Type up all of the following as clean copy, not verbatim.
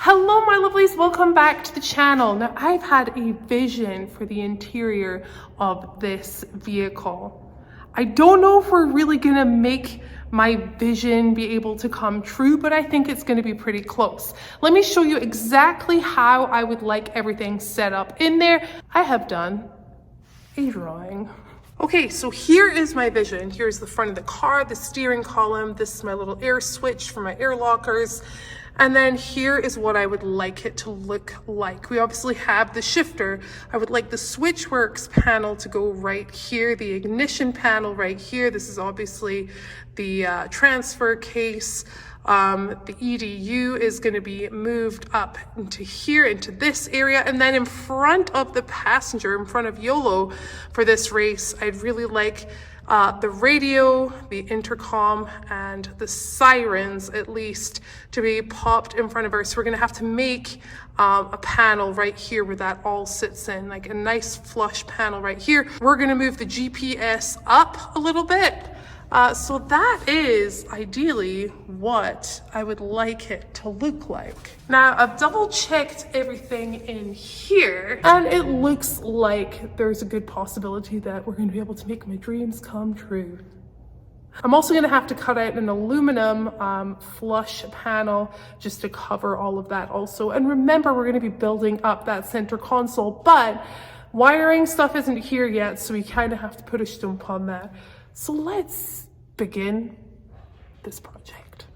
Hello my lovelies, welcome back to the channel. Now I've had a vision for the interior of this vehicle. I don't know if we're really gonna make my vision be able to come true, but I think it's gonna be pretty close. Let me show you exactly how I would like everything set up in there. I have done a drawing. Okay, so here is my vision. Here's the front of the car, the steering column. This is my little air switch for my air lockers. And then here is what I would like it to look like. We obviously have the shifter. I would like the switchworks panel to go right here, the ignition panel right here. This is obviously the transfer case. The EDU is going to be moved up into here, into this area. And then in front of the passenger, in front of YOLO for this race, I'd really like the radio, the intercom, and the sirens, at least, to be popped in front of her. So we're gonna have to make a panel right here where that all sits in, like a nice flush panel right here. We're gonna move the GPS up a little bit. So that is ideally what I would like it to look like. Now I've double checked everything in here and it looks like there's a good possibility that we're going to be able to make my dreams come true. I'm also going to have to cut out an aluminum flush panel just to cover all of that also. And remember, we're going to be building up that center console, but wiring stuff isn't here yet, so we kind of have to put a stump on that. So let's begin this project.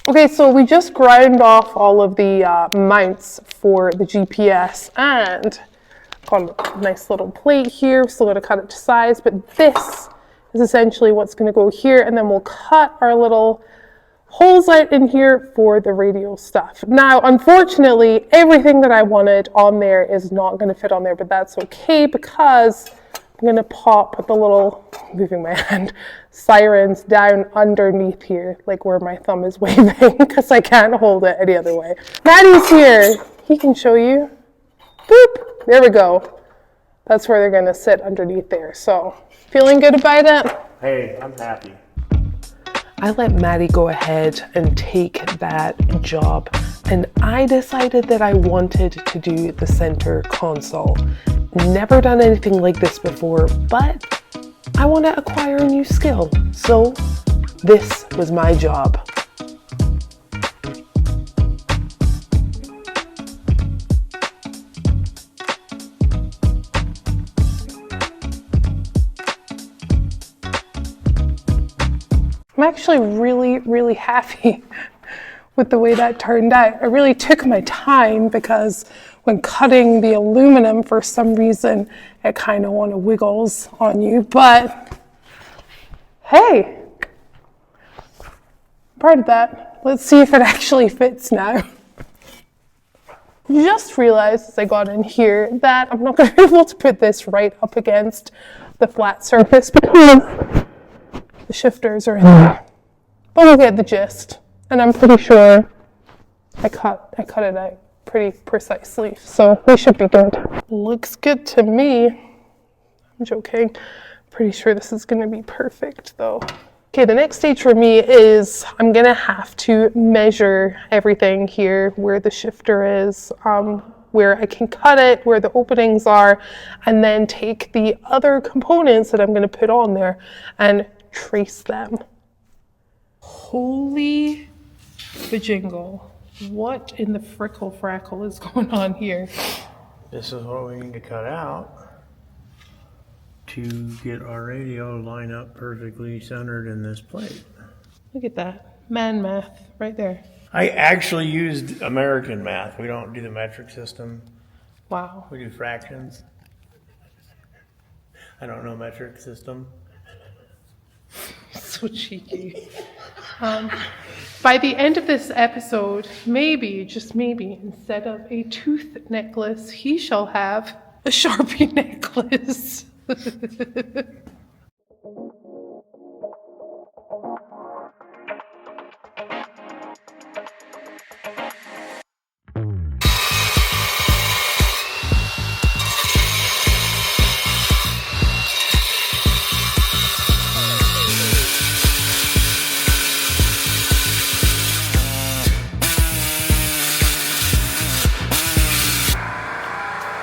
Okay, so we just ground off all of the mounts for the GPS and got a nice little plate here. Still got to cut it to size, but this is essentially what's going to go here, and then we'll cut our little holes out in here for the radio stuff. Now, unfortunately, everything that I wanted on there is not going to fit on there, but that's okay because I'm going to pop the little, moving my hand, sirens down underneath here, like where my thumb is waving, because I can't hold it any other way. Maddie's here. He can show you. Boop. There we go. That's where they're going to sit underneath there. So, feeling good about it? Hey, I'm happy. I let Maddie go ahead and take that job, and I decided that I wanted to do the center console. Never done anything like this before, but I want to acquire a new skill, so this was my job. I'm actually really happy with the way that turned out. I really took my time because when cutting the aluminum, for some reason, it kind of wiggles on you, but hey, part of that. Let's see if it actually fits now. Just realized as I got in here that I'm not going to be able to put this right up against the flat surface because the shifters are in there, but we'll get the gist. And I'm pretty sure I cut it out pretty precisely, so we should be good. Looks good to me. I'm joking. Pretty sure this is going to be perfect though. Okay, the next stage for me is I'm going to have to measure everything here, where the shifter is, where I can cut it, where the openings are, and then take the other components that I'm going to put on there and trace them. Holy bajingle. What in the frickle frackle is going on here? This is what we need to cut out to get our radio line up perfectly centered in this plate. Look at that. Man math right there. I actually used American math. We don't do the metric system. Wow. We do fractions. I don't know metric system. So cheeky. By the end of this episode, maybe, just maybe, instead of a tooth necklace, he shall have a Sharpie necklace.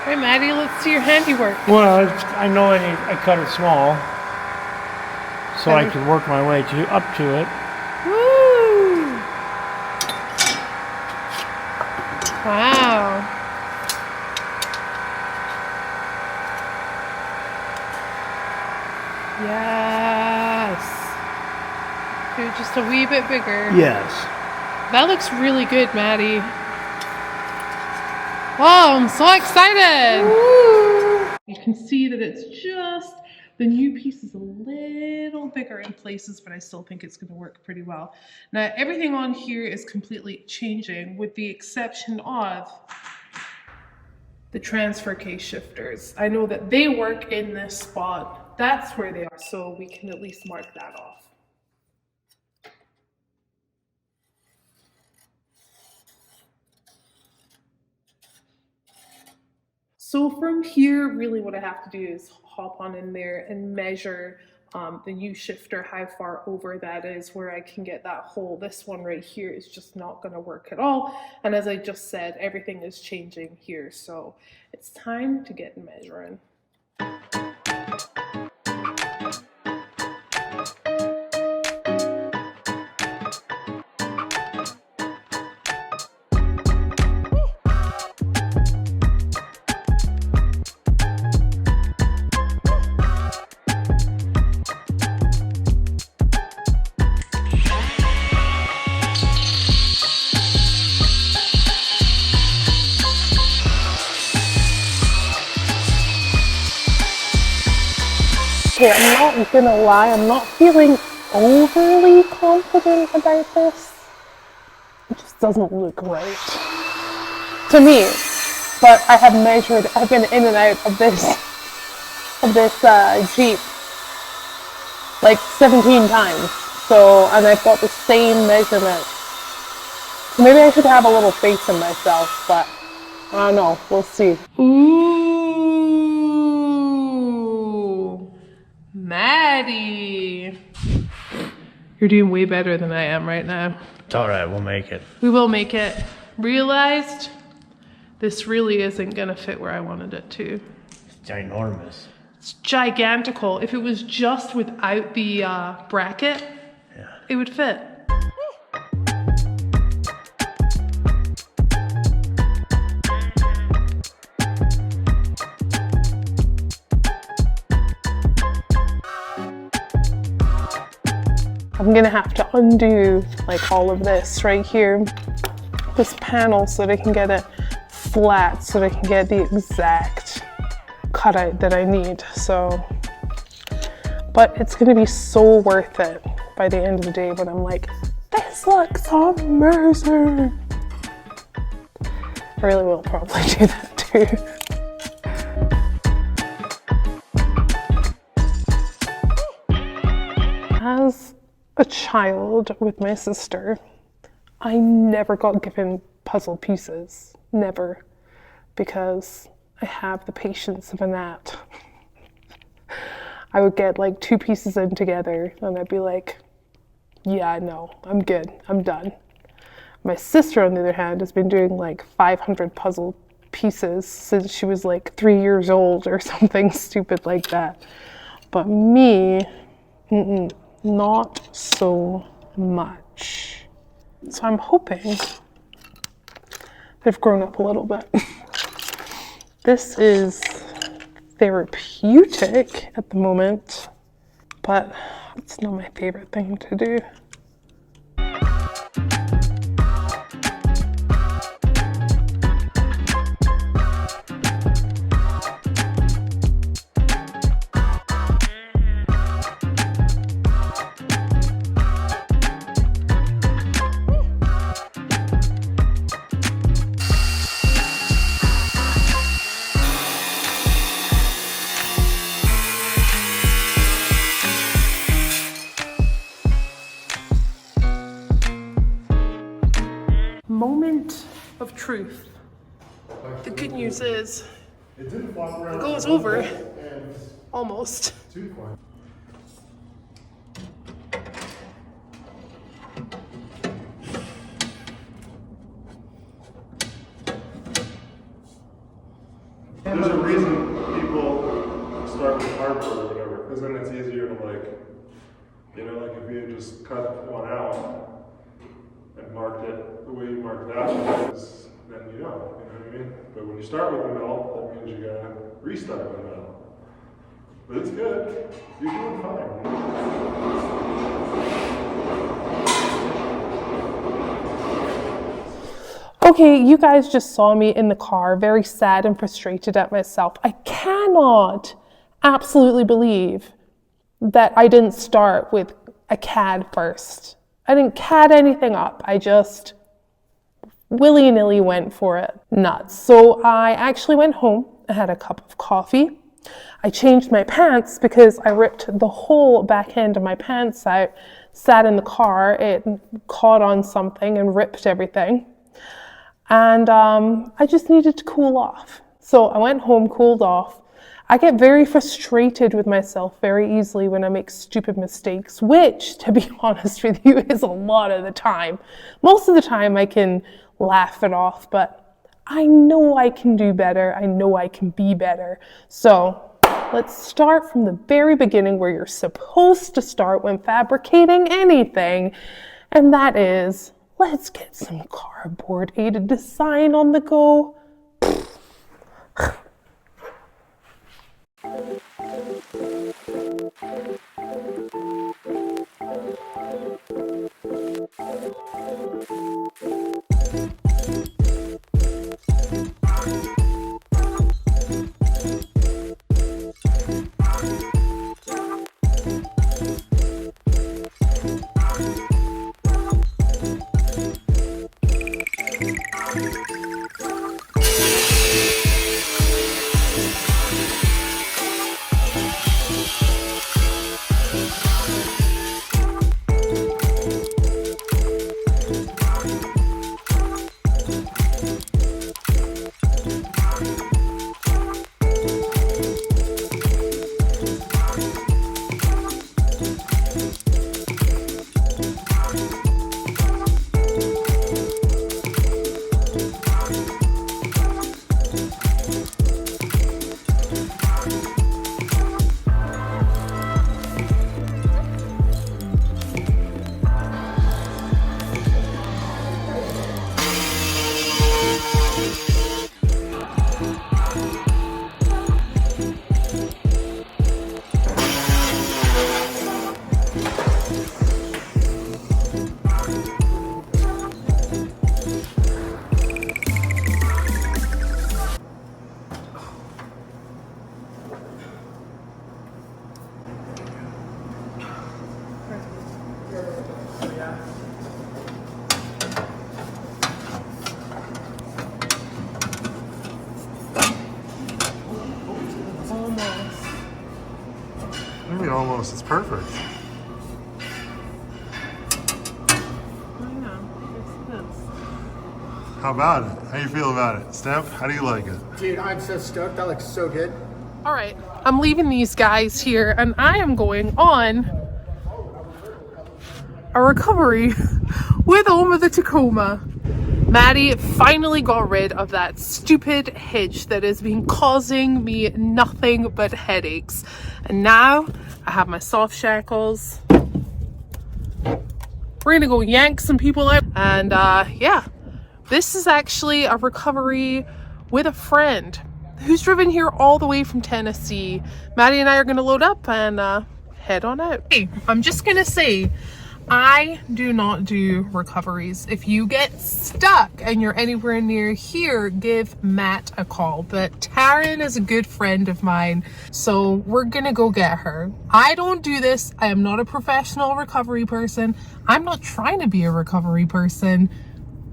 Right, Maddie, let's see your handiwork. Well, I know I cut it small, so I can work my way up to it. Woo! Wow. Yes. They're just a wee bit bigger. Yes. That looks really good, Maddie. Wow, I'm so excited. Woo! You can see that it's just, the new piece is a little bigger in places, but I still think it's going to work pretty well. Now, everything on here is completely changing with the exception of the transfer case shifters. I know that they work in this spot. That's where they are, so we can at least mark that off. So from here, really what I have to do is hop on in there and measure the new shifter, how far over that is, where I can get that hole. This one right here is just not going to work at all. And as I just said, everything is changing here. So it's time to get measuring. Okay, I'm not gonna lie, I'm not feeling overly confident about this. It just doesn't look right to me. But I have measured, I've been in and out of this Jeep like 17 times. So, and I've got the same measurement. So maybe I should have a little faith in myself, but I don't know, we'll see. Ooh, Maddie. You're doing way better than I am right now. It's all right, we'll make it. We will make it. Realized this really isn't gonna fit where I wanted it to. It's ginormous. It's gigantical. If it was just without the bracket, Yeah. it would fit. I'm gonna have to undo like all of this right here, this panel, so that I can get it flat, so that I can get the exact cutout that I need. So, but it's gonna be so worth it by the end of the day when I'm like, this looks amazing. I really will probably do that too. As a child with my sister, I never got given puzzle pieces, never, because I have the patience of a gnat. I would get like 2 pieces in together and I'd be like, yeah, no, I'm good, I'm done. My sister, on the other hand, has been doing like 500 puzzle pieces since she was like 3 years old or something stupid like that. But me, not so much. So I'm hoping they've grown up a little bit. This is therapeutic at the moment, but it's not my favorite thing to do. Moment of truth. The good news is it goes over almost. There's a reason people start with cardboard or whatever, because then it's easier to like, you know, like if you just cut one out and marked it the way you marked it out, because then you know what I mean? But when you start with the metal, that means you gotta restart with the metal. But it's good. You're doing fine. Okay, you guys just saw me in the car, very sad and frustrated at myself. I cannot absolutely believe that I didn't start with a CAD first. I didn't CAD anything up. I just willy-nilly went for it. Nuts. So I actually went home. I had a cup of coffee. I changed my pants because I ripped the whole back end of my pants out, sat in the car, it caught on something and ripped everything. And I just needed to cool off. So I went home, cooled off. I get very frustrated with myself very easily when I make stupid mistakes, which, to be honest with you, is a lot of the time. Most of the time I can laugh it off, but I know I can do better. I know I can be better. So let's start from the very beginning where you're supposed to start when fabricating anything, and that is, let's get some cardboard aided design on the go. Maybe almost. It's perfect. How about it? How you feel about it? Steph, how do you like it? Dude, I'm so stoked. That looks so good. All right, I'm leaving these guys here and I am going on a recovery with Home of the Tacoma. Maddie finally got rid of that stupid hitch that has been causing me nothing but headaches. And now I have my soft shackles. We're gonna go yank some people out. And yeah, this is actually a recovery with a friend who's driven here all the way from Tennessee. Maddie and I are gonna load up and head on out. Hey, I'm just gonna say, I do not do recoveries. If you get stuck and you're anywhere near here, give Matt a call. But Taryn is a good friend of mine, so we're gonna go get her. I don't do this. I am not a professional recovery person. I'm not trying to be a recovery person.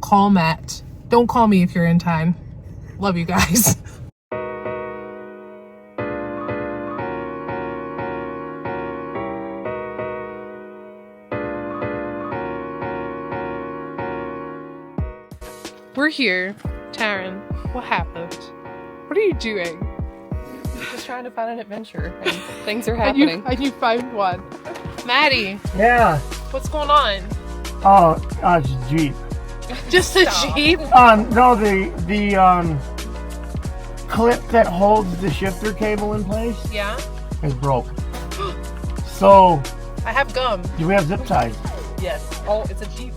Call Matt. Don't call me if you're in town. Love you guys. We're here. Taryn, what happened? What are you doing? Just trying to find an adventure, and things are happening. And you found one. Maddie, Yeah. what's going on? Oh, it's a Jeep. Just a Jeep? No, clip that holds the shifter cable in place Yeah? is broke. So, I have gum. do we have zip ties? Yes. Oh, it's a Jeep.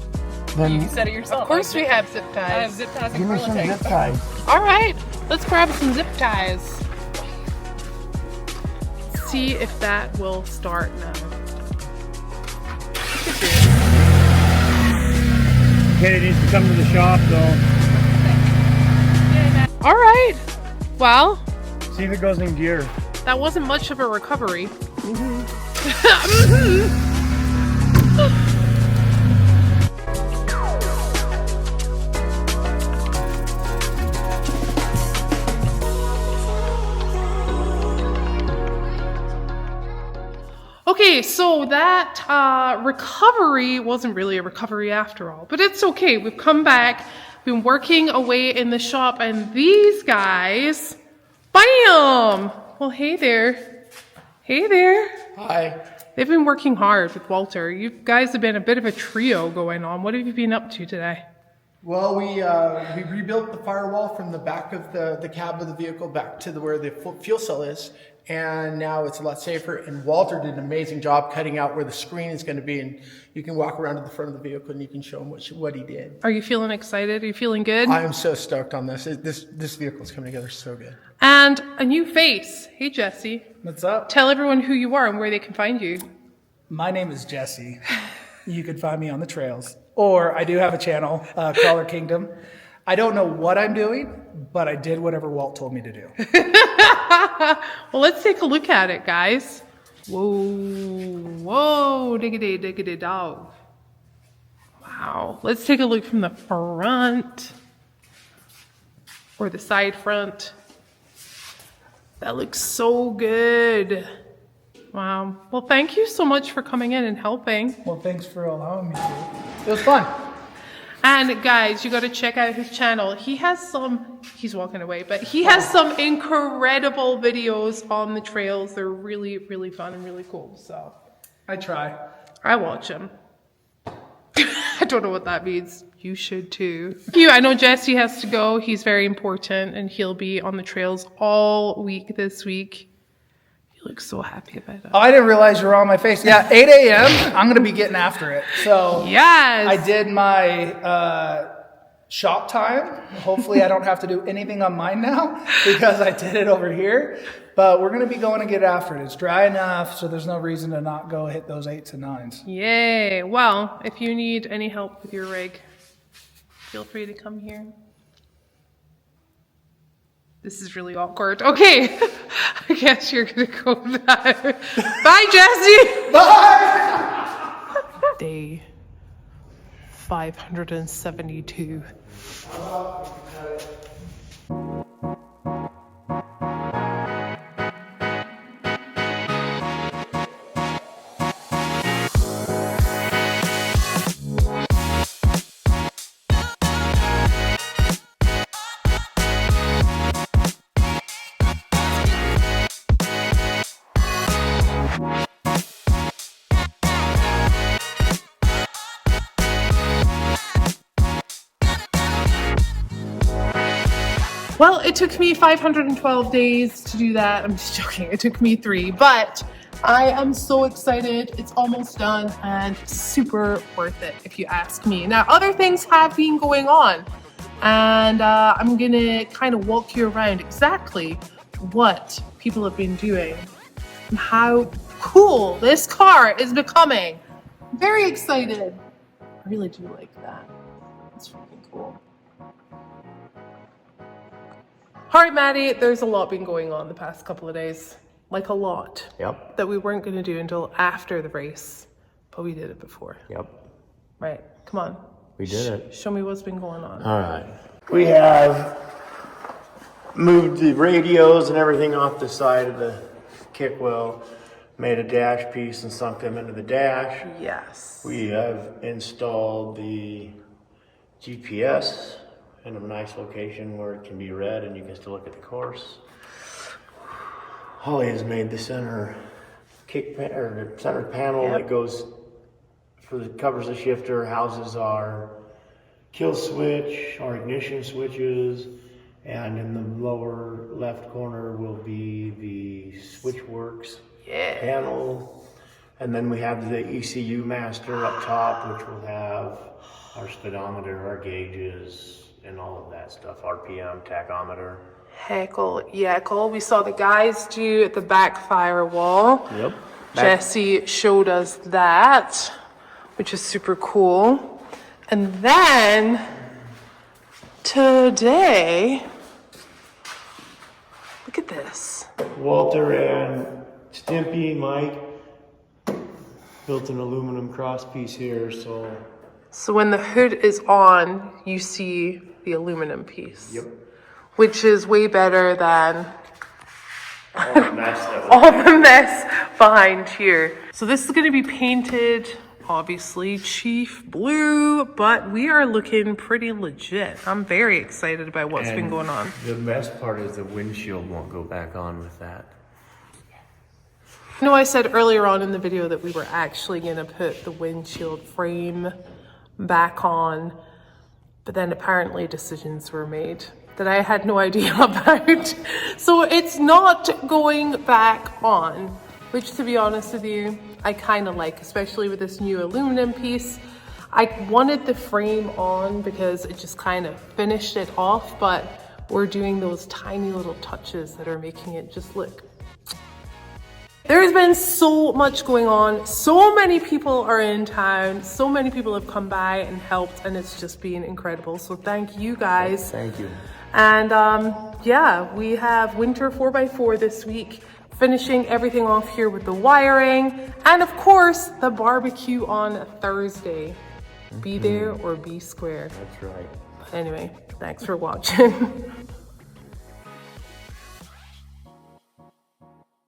Then You said it yourself. Of course we have zip I have ties. zip ties and give me gorilla some tape. zip ties. All right, let's grab some zip ties. See if that will start now. Okay, it needs to come to the shop though. All right, well, See if it goes in gear. that wasn't much of a recovery. Okay, so that recovery wasn't really a recovery after all, but it's okay. We've come back, been working away in the shop, and these guys, bam! Well, hey there. Hey there. Hi. They've been working hard with Walter. You guys have been a bit of a trio going on. What have you been up to today? Well, we rebuilt the firewall from the back of the cab of the vehicle back to where the fuel cell is, and now it's a lot safer. And Walter did an amazing job cutting out where the screen is going to be, and you can walk around to the front of the vehicle and you can show him what he did. Are you feeling excited? Are you feeling good? I am so stoked on this. This vehicle is coming together so good. And a new face. Hey, Jesse. What's up? Tell everyone who you are and where they can find you. My name is Jesse. You can find me on the trails. Or I do have a channel, Crawler Kingdom. I don't know what I'm doing, but I did whatever Walt told me to do. Well, let's take a look at it, guys. Whoa, diggity dog. Wow, let's take a look from the front or the side front. That looks so good. Wow. Well, thank you so much for coming in and helping. Well, thanks for allowing me to. It was fun. And guys, you got to check out his channel. He has he's walking away, but he has some incredible videos on the trails. They're really, really fun and really cool. So I try. I watch him. I don't know what that means. You should too. Thank you. I know Jesse has to go. He's very important and he'll be on the trails all week this week. You look so happy about it. Oh, I didn't realize you were on my face. Yeah, 8 a.m. I'm going to be getting after it. So Yes. I did my shop time. Hopefully I don't have to do anything on mine now because I did it over here. But we're going to be going to get after it. It's dry enough, so there's no reason to not go hit those 8s and 9s. Yay. Well, if you need any help with your rig, feel free to come here. This is really awkward. Okay. I guess you're going to go now. Bye, Jesse. Bye! Day 572. Well, it took me 512 days to do that. I'm just joking. It took me 3, but I am so excited. It's almost done and super worth it, if you ask me. Now, other things have been going on, and I'm gonna kind of walk you around exactly what people have been doing and how cool this car is becoming. I'm very excited. I really do like that. It's freaking cool. All right, Maddie, there's a lot been going on the past couple of days. Like a lot. Yep. That we weren't going to do until after the race. But we did it before. Yep. Right, come on. We did it. Show me what's been going on. All right. We have moved the radios and everything off the side of the kick wheel, made a dash piece and sunk them into the dash. Yes. We have installed the GPS in a nice location where it can be read and you can still look at the course. Holly has made the center center panel that goes covers the shifter, houses our kill switch, our ignition switches, And in the lower left corner will be the Switchworks panel. And then we have the ECU master up top, which will have our speedometer, our gauges, and all of that stuff, RPM, tachometer. Heckle, yeckle. We saw the guys do at the back firewall. Yep. Jesse showed us that, which is super cool. And then today, look at this. Walter and Stimpy, Mike, built an aluminum crosspiece here, So when the hood is on, you see the aluminum piece. Yep. Which is way better than All the mess that was all the mess behind here. So this is going to be painted, obviously, Chief Blue, but we are looking pretty legit. I'm very excited about what's been going on. The best part is the windshield won't go back on with that. I know I said earlier on in the video that we were actually going to put the windshield frame back on, but then apparently decisions were made that I had no idea about. So it's not going back on, which, to be honest with you, I kind of like, especially with this new aluminum piece. I wanted the frame on because it just kind of finished it off, but we're doing those tiny little touches that are making it just look. There has been so much going on. So many people are in town. So many people have come by and helped, and it's just been incredible. So thank you guys. Thank you. And yeah, we have Winter 4x4 this week, finishing everything off here with the wiring, and of course the barbecue on Thursday. Be there or be square. That's right. Anyway, thanks for watching.